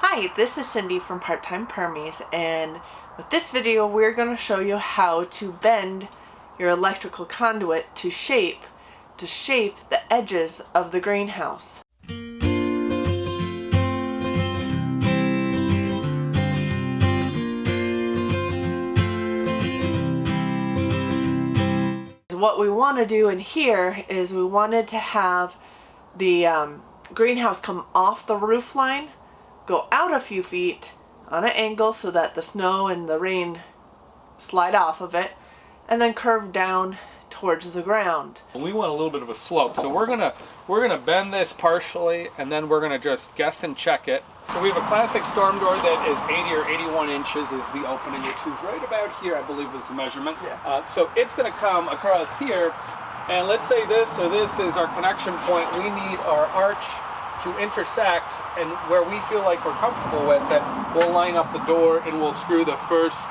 Hi, this is Cindy from Part-Time Permies, and with this video we're going to show you how to bend your electrical conduit to shape the edges of the greenhouse. What we want to do in here is we wanted to have the greenhouse come off the roof line, go out a few feet on an angle so that the snow and the rain slide off of it, and then curve down towards the ground. We want a little bit of a slope, so we're gonna bend this partially, and then we're gonna just guess and check it. So we have a classic storm door that is 80 or 81 inches is the opening, which is right about here, I believe was the measurement. Yeah. So it's gonna come across here, and let's say this is our connection point. We need our arch to intersect, and where we feel like we're comfortable with it, we'll line up the door and we'll screw the first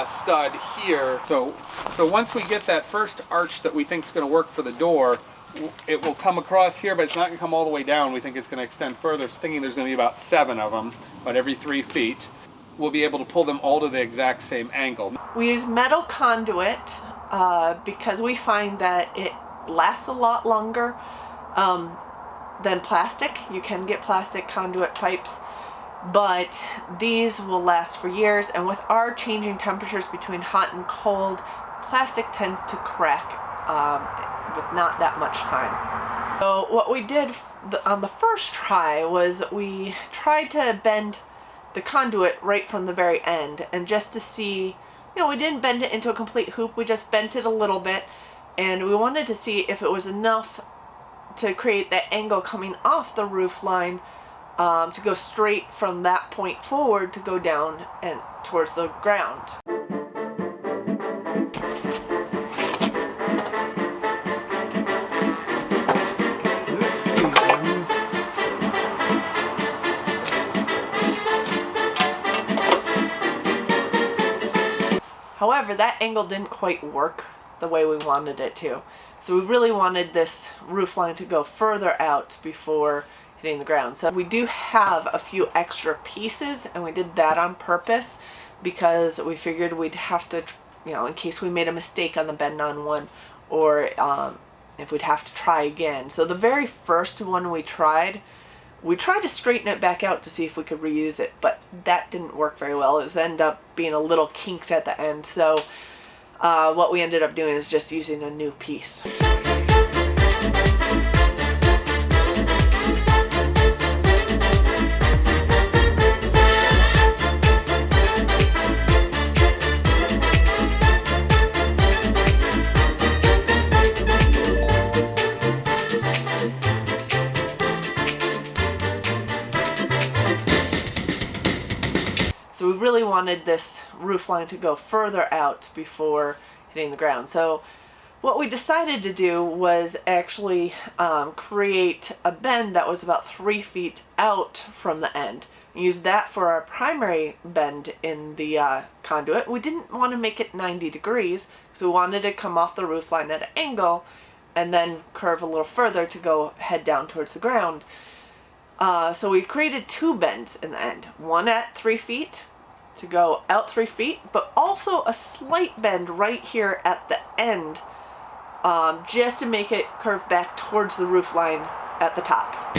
stud here. So once we get that first arch that we think is going to work for the door, it will come across here, but it's not going to come all the way down. We think it's going to extend further. So thinking there's going to be about 7 of them, about every 3 feet. We'll be able to pull them all to the exact same angle. We use metal conduit because we find that it lasts a lot longer than plastic. You can get plastic conduit pipes, but these will last for years, and with our changing temperatures between hot and cold, plastic tends to crack with not that much time. So what we did on the first try was we tried to bend the conduit right from the very end, and just to see, we didn't bend it into a complete hoop, we just bent it a little bit, and we wanted to see if it was enough to create that angle coming off the roof line to go straight from that point forward to go down and towards the ground. However, that angle didn't quite work the way we wanted it to. So we really wanted this roof line to go further out before hitting the ground. So we do have a few extra pieces, and we did that on purpose because we figured we'd have to, in case we made a mistake on the bend on one, or if we'd have to try again. So the very first one we tried to straighten it back out to see if we could reuse it, but that didn't work very well. It ended up being a little kinked at the end. So what we ended up doing is just using a new piece. So we really wanted this roof line to go further out before hitting the ground. So what we decided to do was actually create a bend that was about 3 feet out from the end. Use that for our primary bend in the conduit. We didn't want to make it 90 degrees, so we wanted to come off the roof line at an angle and then curve a little further to go head down towards the ground. So we created 2 bends in the end. One at 3 feet to go out 3 feet, but also a slight bend right here at the end, just to make it curve back towards the roof line at the top.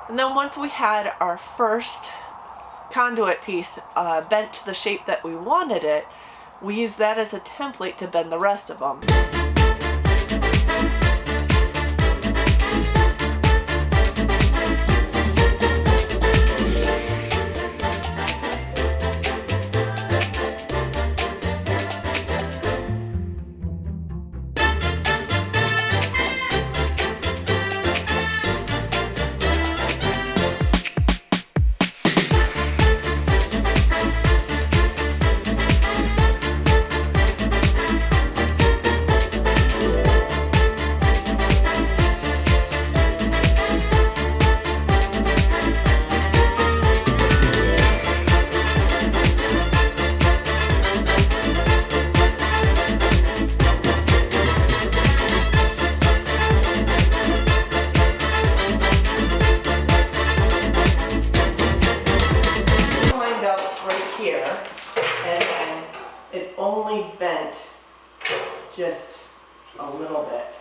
And then once we had our first conduit piece bent to the shape that we wanted it, we use that as a template to bend the rest of them. Here, and then it only bent just a little bit.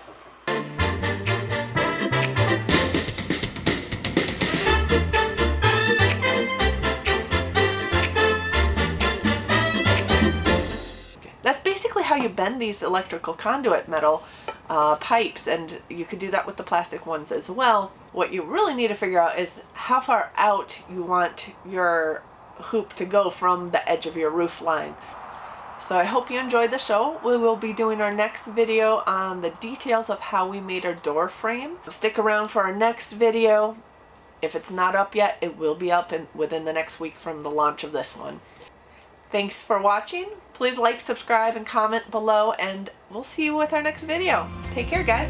That's basically how you bend these electrical conduit metal pipes, and you could do that with the plastic ones as well. What you really need to figure out is how far out you want your hoop to go from the edge of your roof line. So I hope you enjoyed the show. We will be doing our next video on the details of how we made our door frame. Stick around for our next video. If it's not up yet, it will be up within the next week from the launch of this one. Thanks for watching. Please like, subscribe, and comment below, and we'll see you with our next video. Take care, guys.